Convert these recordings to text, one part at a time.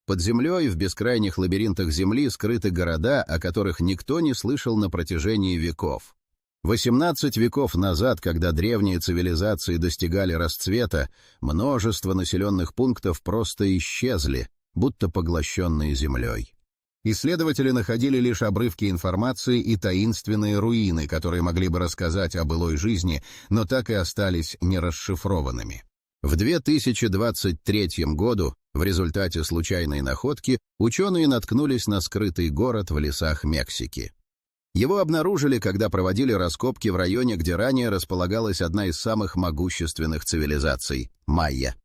Под землей, в бескрайних лабиринтах земли, скрыты города, о которых никто не слышал на протяжении веков. 18 веков назад, когда древние цивилизации достигали расцвета, множество населенных пунктов просто исчезли, будто поглощенные землей. Исследователи находили лишь обрывки информации и таинственные руины, которые могли бы рассказать о былой жизни, но так и остались нерасшифрованными. В 2023 году, в результате случайной находки, ученые наткнулись на скрытый город в лесах Мексики. Его обнаружили, когда проводили раскопки в районе, где ранее располагалась одна из самых могущественных цивилизаций – майя.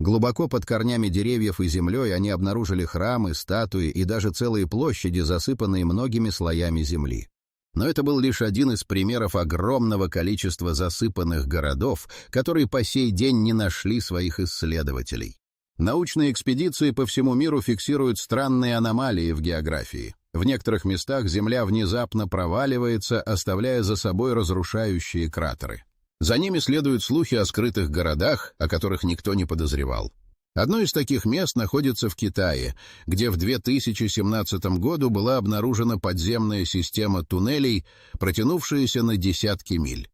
Глубоко под корнями деревьев и землей они обнаружили храмы, статуи и даже целые площади, засыпанные многими слоями земли. Но это был лишь один из примеров огромного количества засыпанных городов, которые по сей день не нашли своих исследователей. Научные экспедиции по всему миру фиксируют странные аномалии в географии. В некоторых местах земля внезапно проваливается, оставляя за собой разрушающие кратеры. За ними следуют слухи о скрытых городах, о которых никто не подозревал. Одно из таких мест находится в Китае, где в 2017 году была обнаружена подземная система туннелей, протянувшаяся на десятки миль.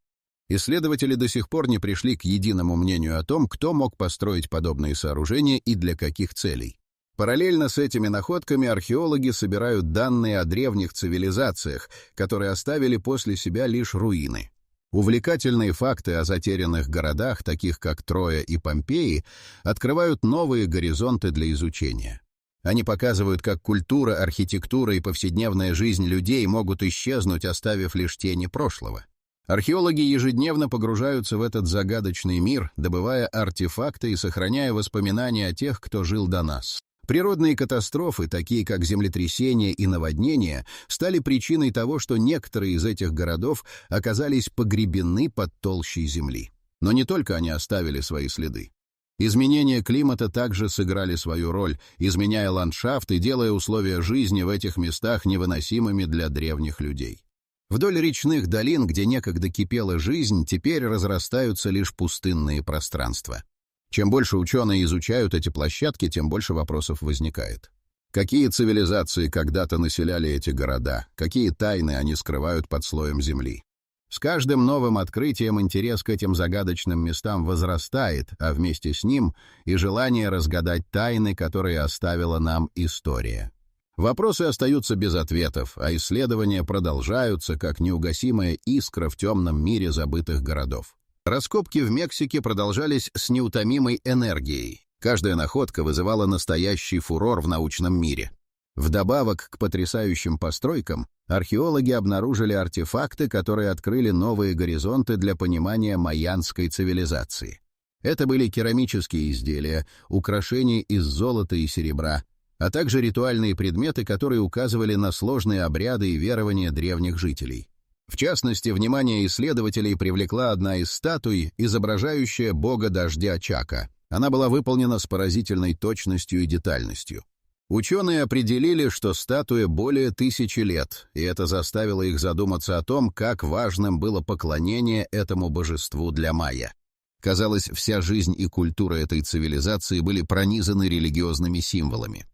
Исследователи до сих пор не пришли к единому мнению о том, кто мог построить подобные сооружения и для каких целей. Параллельно с этими находками археологи собирают данные о древних цивилизациях, которые оставили после себя лишь руины. Увлекательные факты о затерянных городах, таких как Троя и Помпеи, открывают новые горизонты для изучения. Они показывают, как культура, архитектура и повседневная жизнь людей могут исчезнуть, оставив лишь тени прошлого. Археологи ежедневно погружаются в этот загадочный мир, добывая артефакты и сохраняя воспоминания о тех, кто жил до нас. Природные катастрофы, такие как землетрясения и наводнения, стали причиной того, что некоторые из этих городов оказались погребены под толщей земли. Но не только они оставили свои следы. Изменения климата также сыграли свою роль, изменяя ландшафт и делая условия жизни в этих местах невыносимыми для древних людей. Вдоль речных долин, где некогда кипела жизнь, теперь разрастаются лишь пустынные пространства. Чем больше ученые изучают эти площадки, тем больше вопросов возникает. Какие цивилизации когда-то населяли эти города? Какие тайны они скрывают под слоем земли? С каждым новым открытием интерес к этим загадочным местам возрастает, а вместе с ним и желание разгадать тайны, которые оставила нам история. Вопросы остаются без ответов, а исследования продолжаются, как неугасимая искра в темном мире забытых городов. Раскопки в Мексике продолжались с неутомимой энергией. Каждая находка вызывала настоящий фурор в научном мире. Вдобавок к потрясающим постройкам, археологи обнаружили артефакты, которые открыли новые горизонты для понимания майянской цивилизации. Это были керамические изделия, украшения из золота и серебра, а также ритуальные предметы, которые указывали на сложные обряды и верования древних жителей. В частности, внимание исследователей привлекла одна из статуй, изображающая бога дождя Чака. Она была выполнена с поразительной точностью и детальностью. Ученые определили, что статуе более 1000 лет, и это заставило их задуматься о том, как важным было поклонение этому божеству для майя. Казалось, вся жизнь и культура этой цивилизации были пронизаны религиозными символами.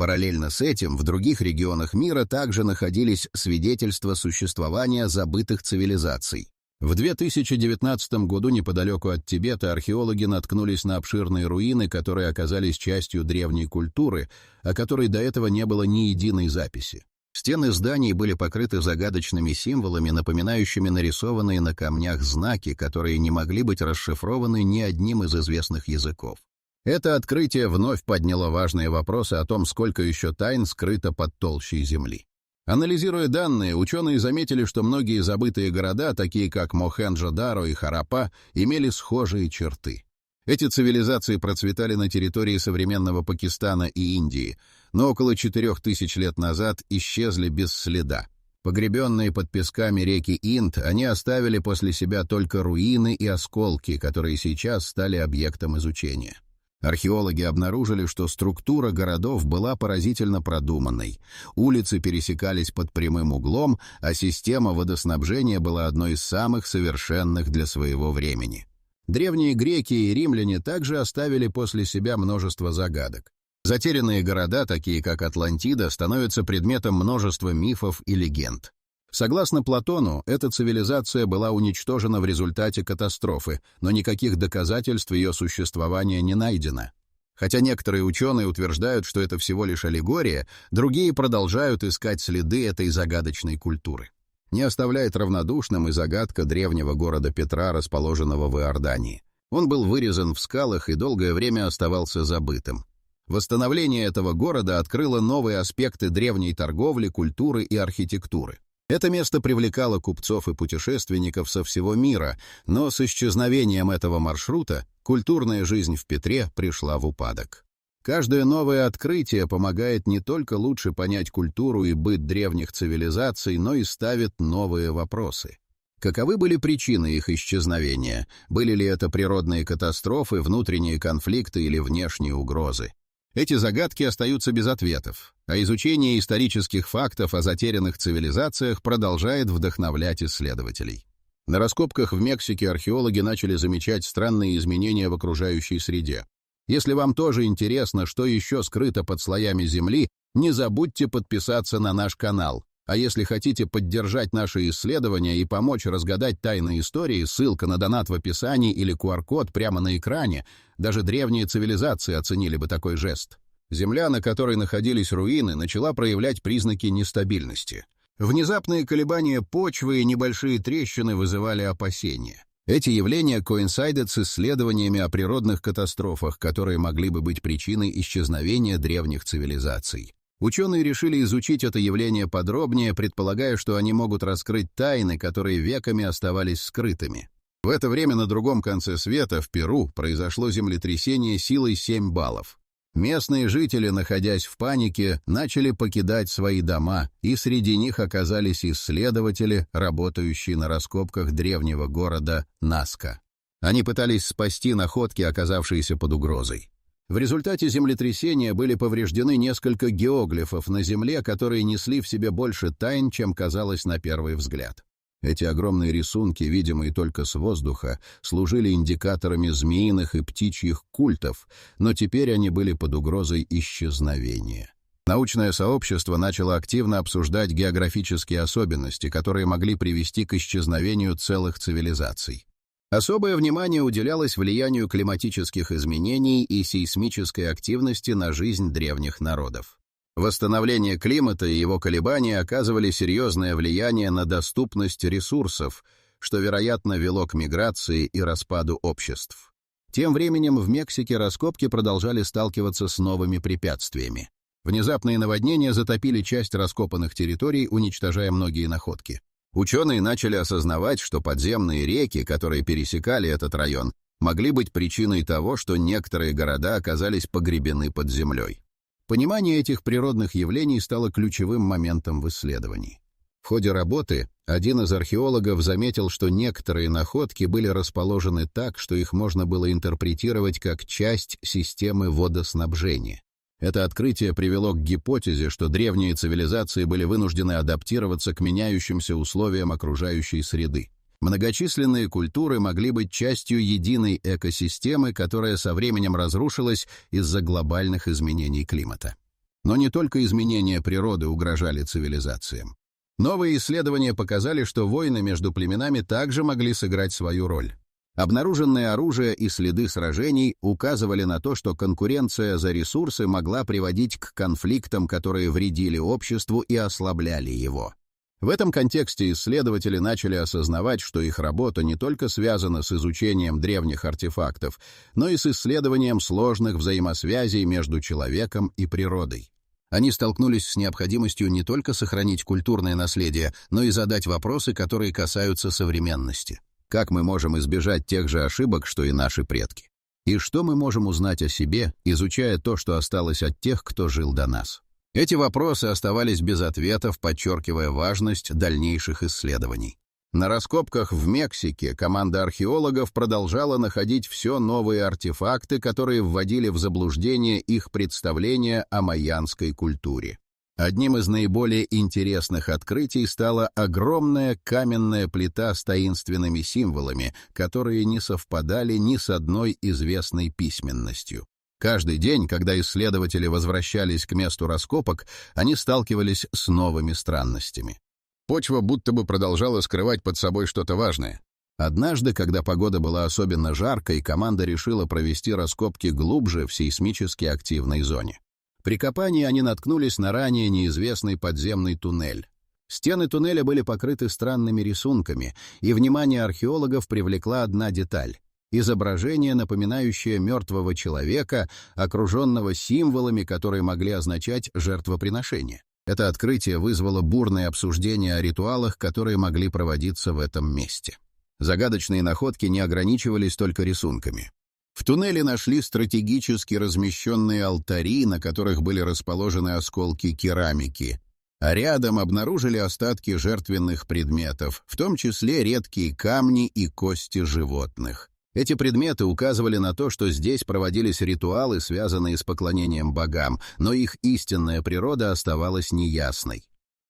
Параллельно с этим в других регионах мира также находились свидетельства существования забытых цивилизаций. В 2019 году неподалеку от Тибета археологи наткнулись на обширные руины, которые оказались частью древней культуры, о которой до этого не было ни единой записи. Стены зданий были покрыты загадочными символами, напоминающими нарисованные на камнях знаки, которые не могли быть расшифрованы ни одним из известных языков. Это открытие вновь подняло важные вопросы о том, сколько еще тайн скрыто под толщей земли. Анализируя данные, ученые заметили, что многие забытые города, такие как Мохенджо-Даро и Хараппа, имели схожие черты. Эти цивилизации процветали на территории современного Пакистана и Индии, но около 4000 лет назад исчезли без следа. Погребенные под песками реки Инд, они оставили после себя только руины и осколки, которые сейчас стали объектом изучения. Археологи обнаружили, что структура городов была поразительно продуманной. Улицы пересекались под прямым углом, а система водоснабжения была одной из самых совершенных для своего времени. Древние греки и римляне также оставили после себя множество загадок. Затерянные города, такие как Атлантида, становятся предметом множества мифов и легенд. Согласно Платону, эта цивилизация была уничтожена в результате катастрофы, но никаких доказательств ее существования не найдено. Хотя некоторые ученые утверждают, что это всего лишь аллегория, другие продолжают искать следы этой загадочной культуры. Не оставляет равнодушным и загадка древнего города Петра, расположенного в Иордании. Он был вырезан в скалах и долгое время оставался забытым. Восстановление этого города открыло новые аспекты древней торговли, культуры и архитектуры. Это место привлекало купцов и путешественников со всего мира, но с исчезновением этого маршрута культурная жизнь в Петре пришла в упадок. Каждое новое открытие помогает не только лучше понять культуру и быт древних цивилизаций, но и ставит новые вопросы. Каковы были причины их исчезновения? Были ли это природные катастрофы, внутренние конфликты или внешние угрозы? Эти загадки остаются без ответов, а изучение исторических фактов о затерянных цивилизациях продолжает вдохновлять исследователей. На раскопках в Мексике археологи начали замечать странные изменения в окружающей среде. Если вам тоже интересно, что еще скрыто под слоями земли, не забудьте подписаться на наш канал. А если хотите поддержать наши исследования и помочь разгадать тайны истории, ссылка на донат в описании или QR-код прямо на экране. Даже древние цивилизации оценили бы такой жест. Земля, на которой находились руины, начала проявлять признаки нестабильности. Внезапные колебания почвы и небольшие трещины вызывали опасения. Эти явления коинсайдят с исследованиями о природных катастрофах, которые могли бы быть причиной исчезновения древних цивилизаций. Ученые решили изучить это явление подробнее, предполагая, что они могут раскрыть тайны, которые веками оставались скрытыми. В это время на другом конце света, в Перу, произошло землетрясение силой 7 баллов. Местные жители, находясь в панике, начали покидать свои дома, и среди них оказались исследователи, работающие на раскопках древнего города Наска. Они пытались спасти находки, оказавшиеся под угрозой. В результате землетрясения были повреждены несколько геоглифов на земле, которые несли в себе больше тайн, чем казалось на первый взгляд. Эти огромные рисунки, видимые только с воздуха, служили индикаторами змеиных и птичьих культов, но теперь они были под угрозой исчезновения. Научное сообщество начало активно обсуждать географические особенности, которые могли привести к исчезновению целых цивилизаций. Особое внимание уделялось влиянию климатических изменений и сейсмической активности на жизнь древних народов. Восстановление климата и его колебания оказывали серьезное влияние на доступность ресурсов, что, вероятно, вело к миграции и распаду обществ. Тем временем в Мексике раскопки продолжали сталкиваться с новыми препятствиями. Внезапные наводнения затопили часть раскопанных территорий, уничтожая многие находки. Ученые начали осознавать, что подземные реки, которые пересекали этот район, могли быть причиной того, что некоторые города оказались погребены под землей. Понимание этих природных явлений стало ключевым моментом в исследовании. В ходе работы один из археологов заметил, что некоторые находки были расположены так, что их можно было интерпретировать как часть системы водоснабжения. Это открытие привело к гипотезе, что древние цивилизации были вынуждены адаптироваться к меняющимся условиям окружающей среды. Многочисленные культуры могли быть частью единой экосистемы, которая со временем разрушилась из-за глобальных изменений климата. Но не только изменения природы угрожали цивилизациям. Новые исследования показали, что войны между племенами также могли сыграть свою роль. Обнаруженное оружие и следы сражений указывали на то, что конкуренция за ресурсы могла приводить к конфликтам, которые вредили обществу и ослабляли его. В этом контексте исследователи начали осознавать, что их работа не только связана с изучением древних артефактов, но и с исследованием сложных взаимосвязей между человеком и природой. Они столкнулись с необходимостью не только сохранить культурное наследие, но и задать вопросы, которые касаются современности. Как мы можем избежать тех же ошибок, что и наши предки? И что мы можем узнать о себе, изучая то, что осталось от тех, кто жил до нас? Эти вопросы оставались без ответов, подчеркивая важность дальнейших исследований. На раскопках в Мексике команда археологов продолжала находить все новые артефакты, которые вводили в заблуждение их представления о майянской культуре. Одним из наиболее интересных открытий стала огромная каменная плита с таинственными символами, которые не совпадали ни с одной известной письменностью. Каждый день, когда исследователи возвращались к месту раскопок, они сталкивались с новыми странностями. Почва будто бы продолжала скрывать под собой что-то важное. Однажды, когда погода была особенно жаркой, команда решила провести раскопки глубже в сейсмически активной зоне. При копании они наткнулись на ранее неизвестный подземный туннель. Стены туннеля были покрыты странными рисунками, и внимание археологов привлекла одна деталь — изображение, напоминающее мертвого человека, окруженного символами, которые могли означать жертвоприношение. Это открытие вызвало бурное обсуждение о ритуалах, которые могли проводиться в этом месте. Загадочные находки не ограничивались только рисунками. В туннеле нашли стратегически размещенные алтари, на которых были расположены осколки керамики, а рядом обнаружили остатки жертвенных предметов, в том числе редкие камни и кости животных. Эти предметы указывали на то, что здесь проводились ритуалы, связанные с поклонением богам, но их истинная природа оставалась неясной.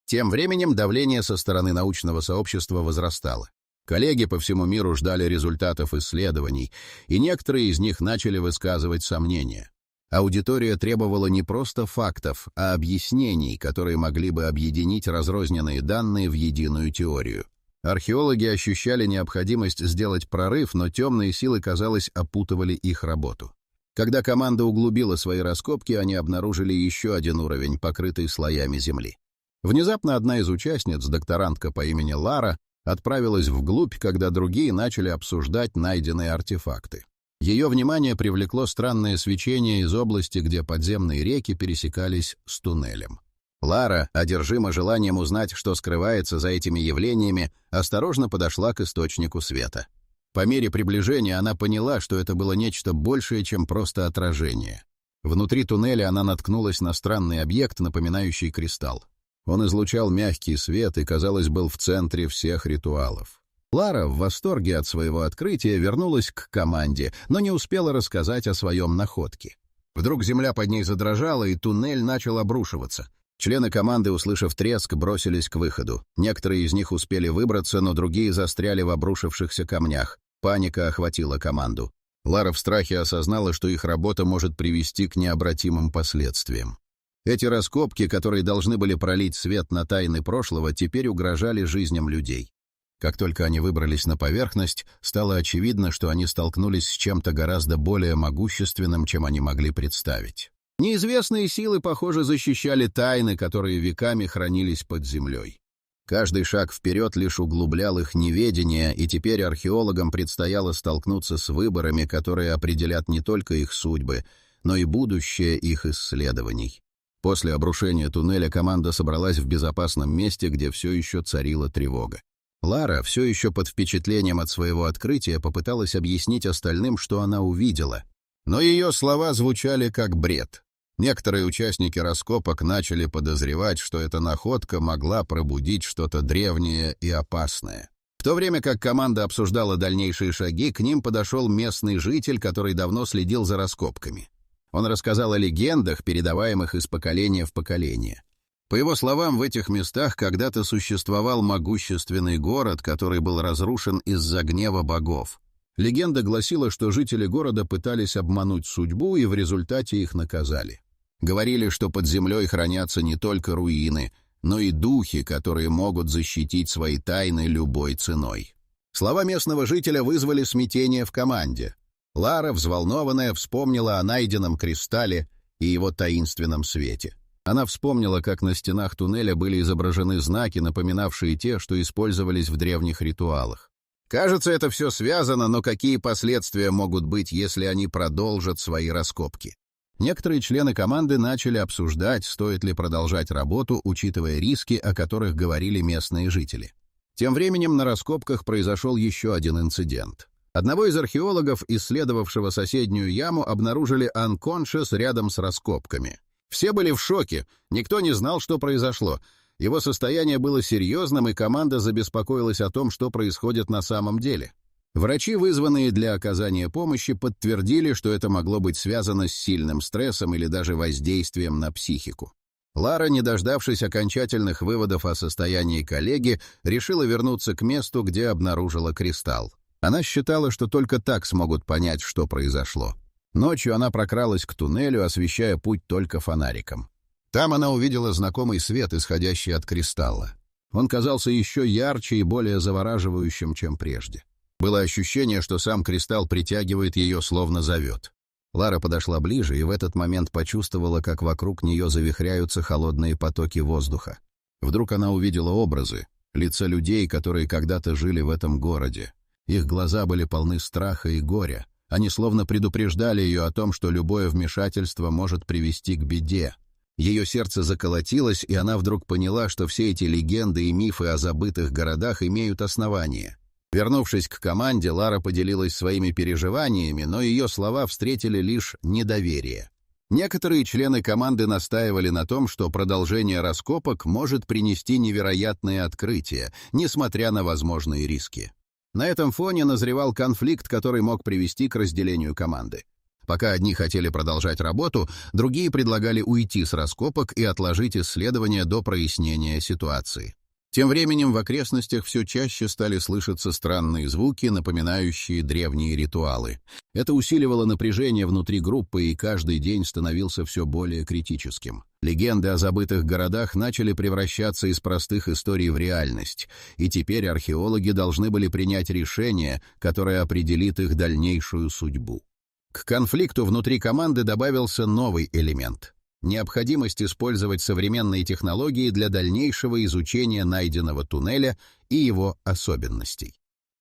Тем временем давление со стороны научного сообщества возрастало. Коллеги по всему миру ждали результатов исследований, и некоторые из них начали высказывать сомнения. Аудитория требовала не просто фактов, а объяснений, которые могли бы объединить разрозненные данные в единую теорию. Археологи ощущали необходимость сделать прорыв, но темные силы, казалось, опутывали их работу. Когда команда углубила свои раскопки, они обнаружили еще один уровень, покрытый слоями земли. Внезапно одна из участниц, докторантка по имени Лара, отправилась вглубь, когда другие начали обсуждать найденные артефакты. Ее внимание привлекло странное свечение из области, где подземные реки пересекались с туннелем. Лара, одержима желанием узнать, что скрывается за этими явлениями, осторожно подошла к источнику света. По мере приближения она поняла, что это было нечто большее, чем просто отражение. Внутри туннеля она наткнулась на странный объект, напоминающий кристалл. Он излучал мягкий свет и, казалось, был в центре всех ритуалов. Лара в восторге от своего открытия вернулась к команде, но не успела рассказать о своем находке. Вдруг земля под ней задрожала, и туннель начал обрушиваться. Члены команды, услышав треск, бросились к выходу. Некоторые из них успели выбраться, но другие застряли в обрушившихся камнях. Паника охватила команду. Лара в страхе осознала, что их работа может привести к необратимым последствиям. Эти раскопки, которые должны были пролить свет на тайны прошлого, теперь угрожали жизням людей. Как только они выбрались на поверхность, стало очевидно, что они столкнулись с чем-то гораздо более могущественным, чем они могли представить. Неизвестные силы, похоже, защищали тайны, которые веками хранились под землей. Каждый шаг вперед лишь углублял их неведение, и теперь археологам предстояло столкнуться с выборами, которые определят не только их судьбы, но и будущее их исследований. После обрушения туннеля команда собралась в безопасном месте, где все еще царила тревога. Лара, все еще под впечатлением от своего открытия, попыталась объяснить остальным, что она увидела. Но ее слова звучали как бред. Некоторые участники раскопок начали подозревать, что эта находка могла пробудить что-то древнее и опасное. В то время как команда обсуждала дальнейшие шаги, к ним подошел местный житель, который давно следил за раскопками. Он рассказал о легендах, передаваемых из поколения в поколение. По его словам, в этих местах когда-то существовал могущественный город, который был разрушен из-за гнева богов. Легенда гласила, что жители города пытались обмануть судьбу, и в результате их наказали. Говорили, что под землей хранятся не только руины, но и духи, которые могут защитить свои тайны любой ценой. Слова местного жителя вызвали смятение в команде. Лара, взволнованная, вспомнила о найденном кристалле и его таинственном свете. Она вспомнила, как на стенах туннеля были изображены знаки, напоминавшие те, что использовались в древних ритуалах. Кажется, это все связано, но какие последствия могут быть, если они продолжат свои раскопки? Некоторые члены команды начали обсуждать, стоит ли продолжать работу, учитывая риски, о которых говорили местные жители. Тем временем на раскопках произошел еще один инцидент. Одного из археологов, исследовавшего соседнюю яму, обнаружили unconscious рядом с раскопками. Все были в шоке, никто не знал, что произошло. Его состояние было серьезным, и команда забеспокоилась о том, что происходит на самом деле. Врачи, вызванные для оказания помощи, подтвердили, что это могло быть связано с сильным стрессом или даже воздействием на психику. Лара, не дождавшись окончательных выводов о состоянии коллеги, решила вернуться к месту, где обнаружила кристалл. Она считала, что только так смогут понять, что произошло. Ночью она прокралась к туннелю, освещая путь только фонариком. Там она увидела знакомый свет, исходящий от кристалла. Он казался еще ярче и более завораживающим, чем прежде. Было ощущение, что сам кристалл притягивает ее, словно зовет. Лара подошла ближе и в этот момент почувствовала, как вокруг нее завихряются холодные потоки воздуха. Вдруг она увидела образы, лица людей, которые когда-то жили в этом городе. Их глаза были полны страха и горя. Они словно предупреждали ее о том, что любое вмешательство может привести к беде. Ее сердце заколотилось, и она вдруг поняла, что все эти легенды и мифы о забытых городах имеют основание. Вернувшись к команде, Лара поделилась своими переживаниями, но ее слова встретили лишь недоверие. Некоторые члены команды настаивали на том, что продолжение раскопок может принести невероятные открытия, несмотря на возможные риски. На этом фоне назревал конфликт, который мог привести к разделению команды. Пока одни хотели продолжать работу, другие предлагали уйти с раскопок и отложить исследования до прояснения ситуации. Тем временем в окрестностях все чаще стали слышаться странные звуки, напоминающие древние ритуалы. Это усиливало напряжение внутри группы, и каждый день становился все более критическим. Легенды о забытых городах начали превращаться из простых историй в реальность, и теперь археологи должны были принять решение, которое определит их дальнейшую судьбу. К конфликту внутри команды добавился новый элемент — необходимость использовать современные технологии для дальнейшего изучения найденного туннеля и его особенностей.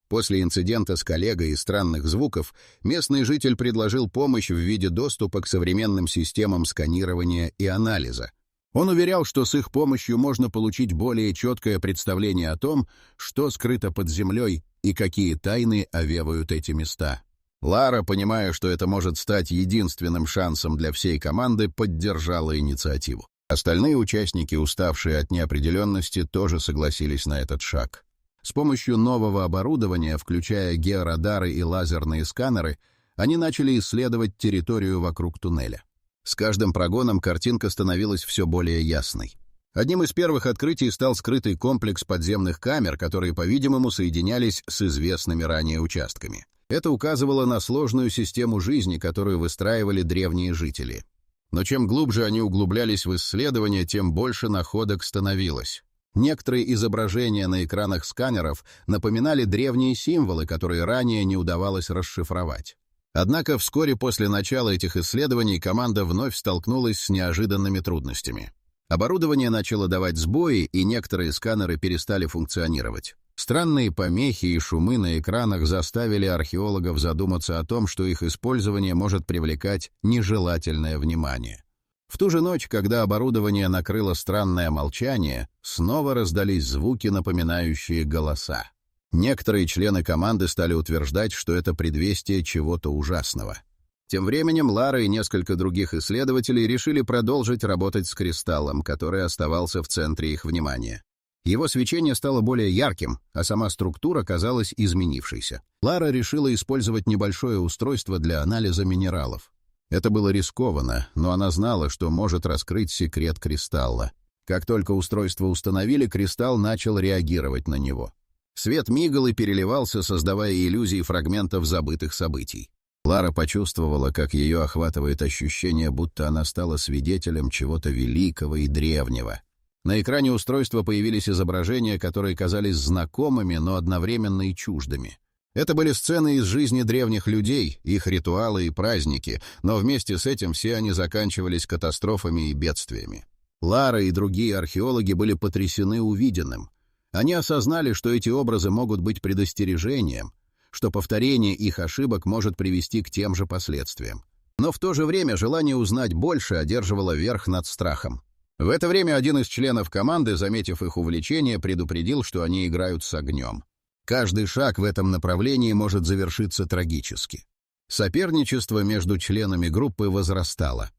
После инцидента с коллегой и странных звуков местный житель предложил помощь в виде доступа к современным системам сканирования и анализа. Он уверял, что с их помощью можно получить более четкое представление о том, что скрыто под землей и какие тайны овевают эти места. Лара, понимая, что это может стать единственным шансом для всей команды, поддержала инициативу. Остальные участники, уставшие от неопределенности, тоже согласились на этот шаг. С помощью нового оборудования, включая георадары и лазерные сканеры, они начали исследовать территорию вокруг туннеля. С каждым прогоном картинка становилась все более ясной. Одним из первых открытий стал скрытый комплекс подземных камер, которые, по-видимому, соединялись с известными ранее участками. Это указывало на сложную систему жизни, которую выстраивали древние жители. Но чем глубже они углублялись в исследования, тем больше находок становилось. Некоторые изображения на экранах сканеров напоминали древние символы, которые ранее не удавалось расшифровать. Однако вскоре после начала этих исследований команда вновь столкнулась с неожиданными трудностями. Оборудование начало давать сбои, и некоторые сканеры перестали функционировать. Странные помехи и шумы на экранах заставили археологов задуматься о том, что их использование может привлекать нежелательное внимание. В ту же ночь, когда оборудование накрыло странное молчание, снова раздались звуки, напоминающие голоса. Некоторые члены команды стали утверждать, что это предвестие чего-то ужасного. Тем временем Лара и несколько других исследователей решили продолжить работать с кристаллом, который оставался в центре их внимания. Его свечение стало более ярким, а сама структура казалась изменившейся. Лара решила использовать небольшое устройство для анализа минералов. Это было рискованно, но она знала, что может раскрыть секрет кристалла. Как только устройство установили, кристалл начал реагировать на него. Свет мигал и переливался, создавая иллюзии фрагментов забытых событий. Лара почувствовала, как ее охватывает ощущение, будто она стала свидетелем чего-то великого и древнего. На экране устройства появились изображения, которые казались знакомыми, но одновременно и чуждыми. Это были сцены из жизни древних людей, их ритуалы и праздники, но вместе с этим все они заканчивались катастрофами и бедствиями. Лара и другие археологи были потрясены увиденным. Они осознали, что эти образы могут быть предостережением, что повторение их ошибок может привести к тем же последствиям. Но в то же время желание узнать больше одерживало верх над страхом. В это время один из членов команды, заметив их увлечение, предупредил, что они играют с огнем. Каждый шаг в этом направлении может завершиться трагически. Соперничество между членами группы возрастало.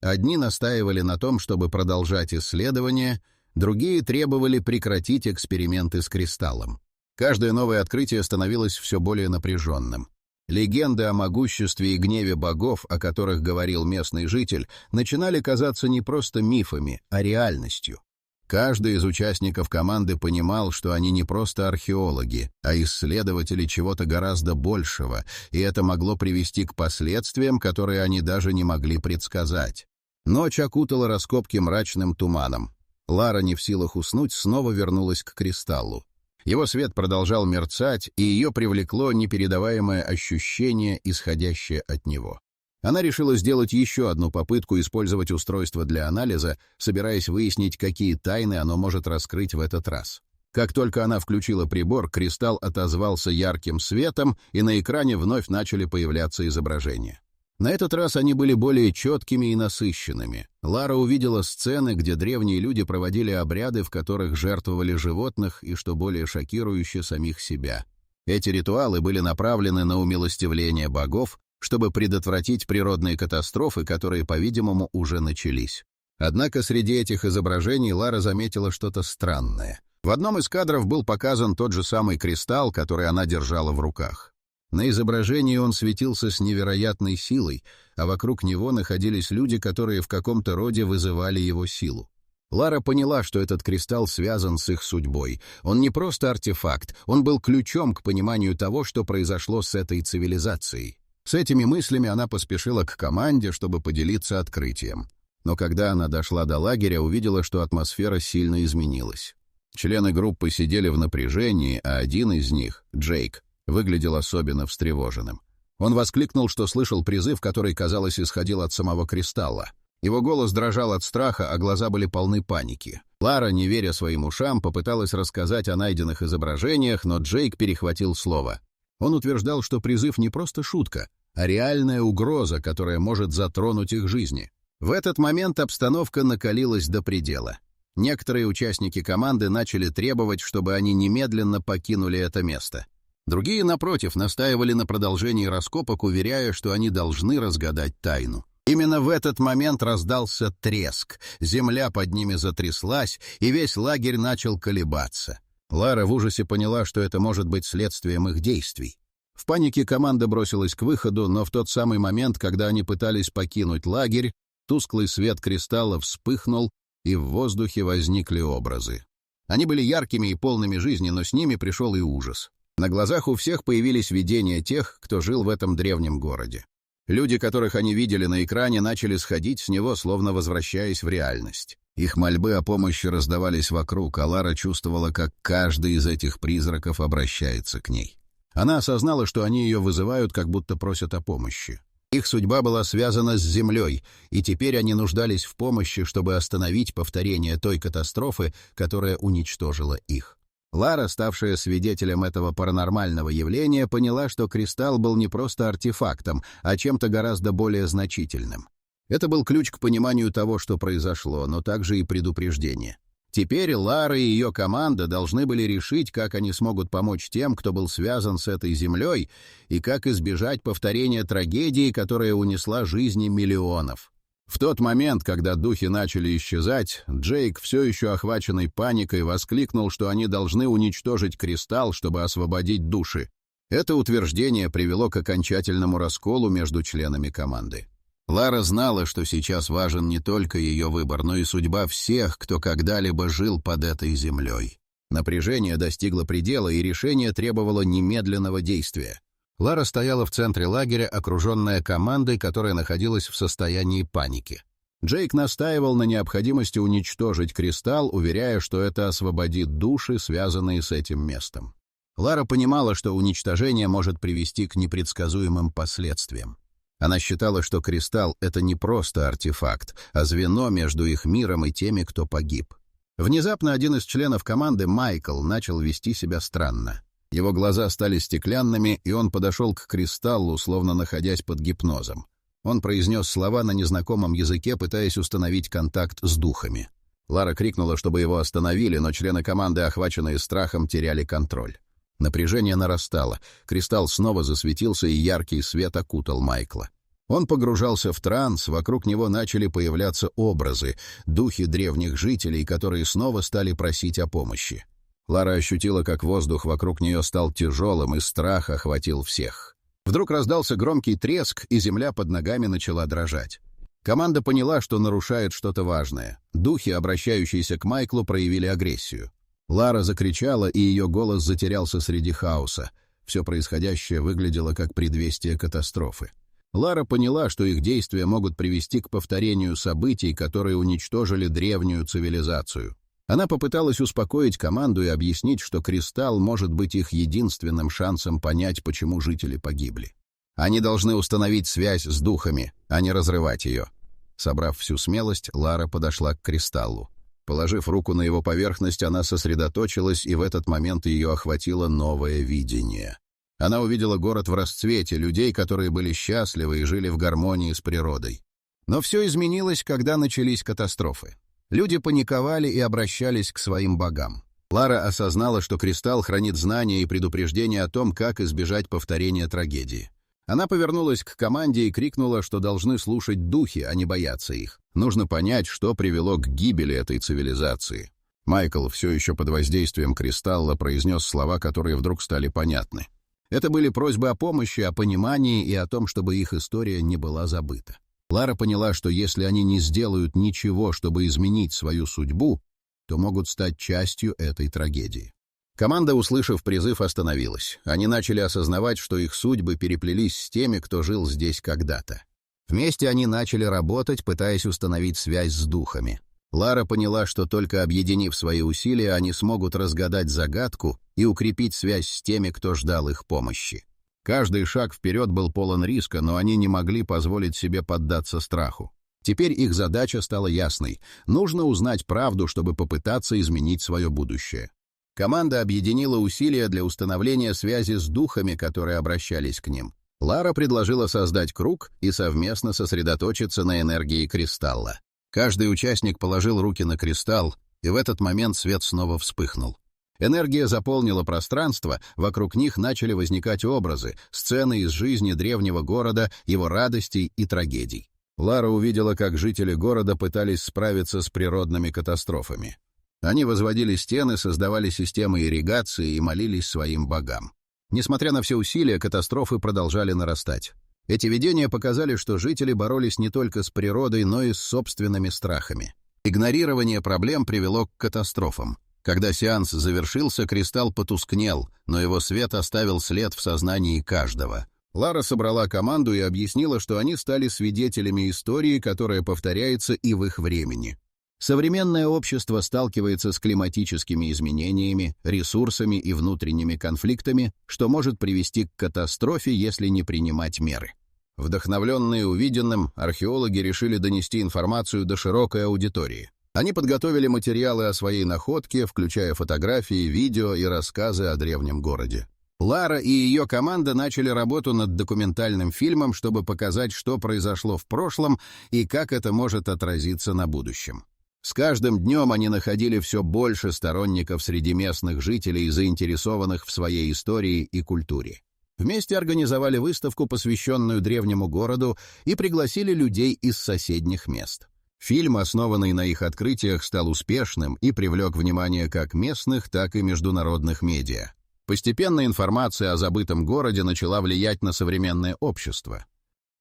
Одни настаивали на том, чтобы продолжать исследования, другие требовали прекратить эксперименты с кристаллом. Каждое новое открытие становилось все более напряженным. Легенды о могуществе и гневе богов, о которых говорил местный житель, начинали казаться не просто мифами, а реальностью. Каждый из участников команды понимал, что они не просто археологи, а исследователи чего-то гораздо большего, и это могло привести к последствиям, которые они даже не могли предсказать. Ночь окутала раскопки мрачным туманом. Лара, не в силах уснуть, снова вернулась к кристаллу. Его свет продолжал мерцать, и ее привлекло непередаваемое ощущение, исходящее от него. Она решила сделать еще одну попытку использовать устройство для анализа, собираясь выяснить, какие тайны оно может раскрыть в этот раз. Как только она включила прибор, кристалл отозвался ярким светом, и на экране вновь начали появляться изображения. На этот раз они были более четкими и насыщенными. Лара увидела сцены, где древние люди проводили обряды, в которых жертвовали животных и, что более шокирующе, самих себя. Эти ритуалы были направлены на умилостивление богов, чтобы предотвратить природные катастрофы, которые, по-видимому, уже начались. Однако среди этих изображений Лара заметила что-то странное. В одном из кадров был показан тот же самый кристалл, который она держала в руках. На изображении он светился с невероятной силой, а вокруг него находились люди, которые в каком-то роде вызывали его силу. Лара поняла, что этот кристалл связан с их судьбой. Он не просто артефакт, он был ключом к пониманию того, что произошло с этой цивилизацией. С этими мыслями она поспешила к команде, чтобы поделиться открытием. Но когда она дошла до лагеря, увидела, что атмосфера сильно изменилась. Члены группы сидели в напряжении, а один из них, Джейк, выглядел особенно встревоженным. Он воскликнул, что слышал призыв, который, казалось, исходил от самого кристалла. Его голос дрожал от страха, а глаза были полны паники. Лара, не веря своим ушам, попыталась рассказать о найденных изображениях, но Джейк перехватил слово. Он утверждал, что призыв не просто шутка, а реальная угроза, которая может затронуть их жизни. В этот момент обстановка накалилась до предела. Некоторые участники команды начали требовать, чтобы они немедленно покинули это место. Другие, напротив, настаивали на продолжении раскопок, уверяя, что они должны разгадать тайну. Именно в этот момент раздался треск, земля под ними затряслась, и весь лагерь начал колебаться. Лара в ужасе поняла, что это может быть следствием их действий. В панике команда бросилась к выходу, но в тот самый момент, когда они пытались покинуть лагерь, тусклый свет кристалла вспыхнул, и в воздухе возникли образы. Они были яркими и полными жизни, но с ними пришел и ужас. На глазах у всех появились видения тех, кто жил в этом древнем городе. Люди, которых они видели на экране, начали сходить с него, словно возвращаясь в реальность. Их мольбы о помощи раздавались вокруг, а Лара чувствовала, как каждый из этих призраков обращается к ней. Она осознала, что они ее вызывают, как будто просят о помощи. Их судьба была связана с землей, и теперь они нуждались в помощи, чтобы остановить повторение той катастрофы, которая уничтожила их. Лара, ставшая свидетелем этого паранормального явления, поняла, что кристалл был не просто артефактом, а чем-то гораздо более значительным. Это был ключ к пониманию того, что произошло, но также и предупреждение. Теперь Лара и ее команда должны были решить, как они смогут помочь тем, кто был связан с этой землей, и как избежать повторения трагедии, которая унесла жизни миллионов. В тот момент, когда духи начали исчезать, Джейк, все еще охваченный паникой, воскликнул, что они должны уничтожить кристалл, чтобы освободить души. Это утверждение привело к окончательному расколу между членами команды. Лара знала, что сейчас важен не только ее выбор, но и судьба всех, кто когда-либо жил под этой землей. Напряжение достигло предела, и решение требовало немедленного действия. Лара стояла в центре лагеря, окруженная командой, которая находилась в состоянии паники. Джейк настаивал на необходимости уничтожить кристалл, уверяя, что это освободит души, связанные с этим местом. Лара понимала, что уничтожение может привести к непредсказуемым последствиям. Она считала, что кристалл — это не просто артефакт, а звено между их миром и теми, кто погиб. Внезапно один из членов команды, Майкл, начал вести себя странно. Его глаза стали стеклянными, и он подошел к кристаллу, словно находясь под гипнозом. Он произнес слова на незнакомом языке, пытаясь установить контакт с духами. Лара крикнула, чтобы его остановили, но члены команды, охваченные страхом, теряли контроль. Напряжение нарастало, кристалл снова засветился, и яркий свет окутал Майкла. Он погружался в транс, вокруг него начали появляться образы, духи древних жителей, которые снова стали просить о помощи. Лара ощутила, как воздух вокруг нее стал тяжелым, и страх охватил всех. Вдруг раздался громкий треск, и земля под ногами начала дрожать. Команда поняла, что нарушает что-то важное. Духи, обращающиеся к Майклу, проявили агрессию. Лара закричала, и ее голос затерялся среди хаоса. Все происходящее выглядело как предвестие катастрофы. Лара поняла, что их действия могут привести к повторению событий, которые уничтожили древнюю цивилизацию. Она попыталась успокоить команду и объяснить, что кристалл может быть их единственным шансом понять, почему жители погибли. Они должны установить связь с духами, а не разрывать ее. Собрав всю смелость, Лара подошла к кристаллу. Положив руку на его поверхность, она сосредоточилась, и в этот момент ее охватило новое видение. Она увидела город в расцвете, людей, которые были счастливы и жили в гармонии с природой. Но все изменилось, когда начались катастрофы. Люди паниковали и обращались к своим богам. Лара осознала, что кристалл хранит знания и предупреждения о том, как избежать повторения трагедии. Она повернулась к команде и крикнула, что должны слушать духи, а не бояться их. Нужно понять, что привело к гибели этой цивилизации. Майкл, все еще под воздействием кристалла, произнес слова, которые вдруг стали понятны. Это были просьбы о помощи, о понимании и о том, чтобы их история не была забыта. Лара поняла, что если они не сделают ничего, чтобы изменить свою судьбу, то могут стать частью этой трагедии. Команда, услышав призыв, остановилась. Они начали осознавать, что их судьбы переплелись с теми, кто жил здесь когда-то. Вместе они начали работать, пытаясь установить связь с духами. Лара поняла, что только объединив свои усилия, они смогут разгадать загадку и укрепить связь с теми, кто ждал их помощи. Каждый шаг вперед был полон риска, но они не могли позволить себе поддаться страху. Теперь их задача стала ясной. Нужно узнать правду, чтобы попытаться изменить свое будущее. Команда объединила усилия для установления связи с духами, которые обращались к ним. Лара предложила создать круг и совместно сосредоточиться на энергии кристалла. Каждый участник положил руки на кристалл, и в этот момент свет снова вспыхнул. Энергия заполнила пространство, вокруг них начали возникать образы, сцены из жизни древнего города, его радостей и трагедий. Лара увидела, как жители города пытались справиться с природными катастрофами. Они возводили стены, создавали системы ирригации и молились своим богам. Несмотря на все усилия, катастрофы продолжали нарастать. Эти видения показали, что жители боролись не только с природой, но и с собственными страхами. Игнорирование проблем привело к катастрофам. Когда сеанс завершился, кристалл потускнел, но его свет оставил след в сознании каждого. Лара собрала команду и объяснила, что они стали свидетелями истории, которая повторяется и в их времени. Современное общество сталкивается с климатическими изменениями, ресурсами и внутренними конфликтами, что может привести к катастрофе, если не принимать меры. Вдохновленные увиденным, археологи решили донести информацию до широкой аудитории. Они подготовили материалы о своей находке, включая фотографии, видео и рассказы о древнем городе. Лара и ее команда начали работу над документальным фильмом, чтобы показать, что произошло в прошлом и как это может отразиться на будущем. С каждым днем они находили все больше сторонников среди местных жителей, заинтересованных в своей истории и культуре. Вместе организовали выставку, посвященную древнему городу, и пригласили людей из соседних мест. Фильм, основанный на их открытиях, стал успешным и привлек внимание как местных, так и международных медиа. Постепенно информация о забытом городе начала влиять на современное общество.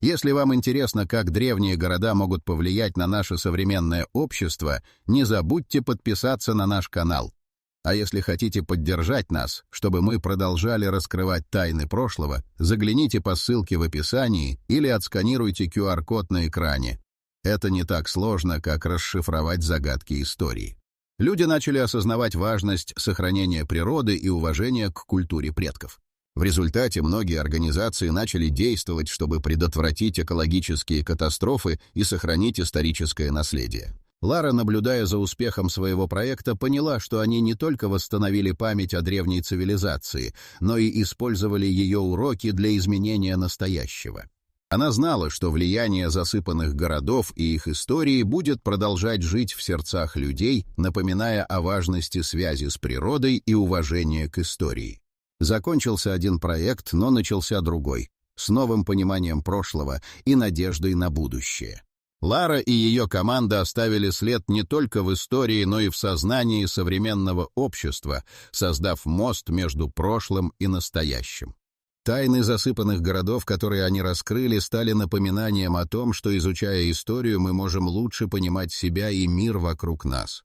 Если вам интересно, как древние города могут повлиять на наше современное общество, не забудьте подписаться на наш канал. А если хотите поддержать нас, чтобы мы продолжали раскрывать тайны прошлого, загляните по ссылке в описании или отсканируйте QR-код на экране. Это не так сложно, как расшифровать загадки истории. Люди начали осознавать важность сохранения природы и уважения к культуре предков. В результате многие организации начали действовать, чтобы предотвратить экологические катастрофы и сохранить историческое наследие. Лара, наблюдая за успехом своего проекта, поняла, что они не только восстановили память о древней цивилизации, но и использовали ее уроки для изменения настоящего. Она знала, что влияние засыпанных городов и их истории будет продолжать жить в сердцах людей, напоминая о важности связи с природой и уважения к истории. Закончился один проект, но начался другой, с новым пониманием прошлого и надеждой на будущее. Лара и ее команда оставили след не только в истории, но и в сознании современного общества, создав мост между прошлым и настоящим. Тайны засыпанных городов, которые они раскрыли, стали напоминанием о том, что, изучая историю, мы можем лучше понимать себя и мир вокруг нас.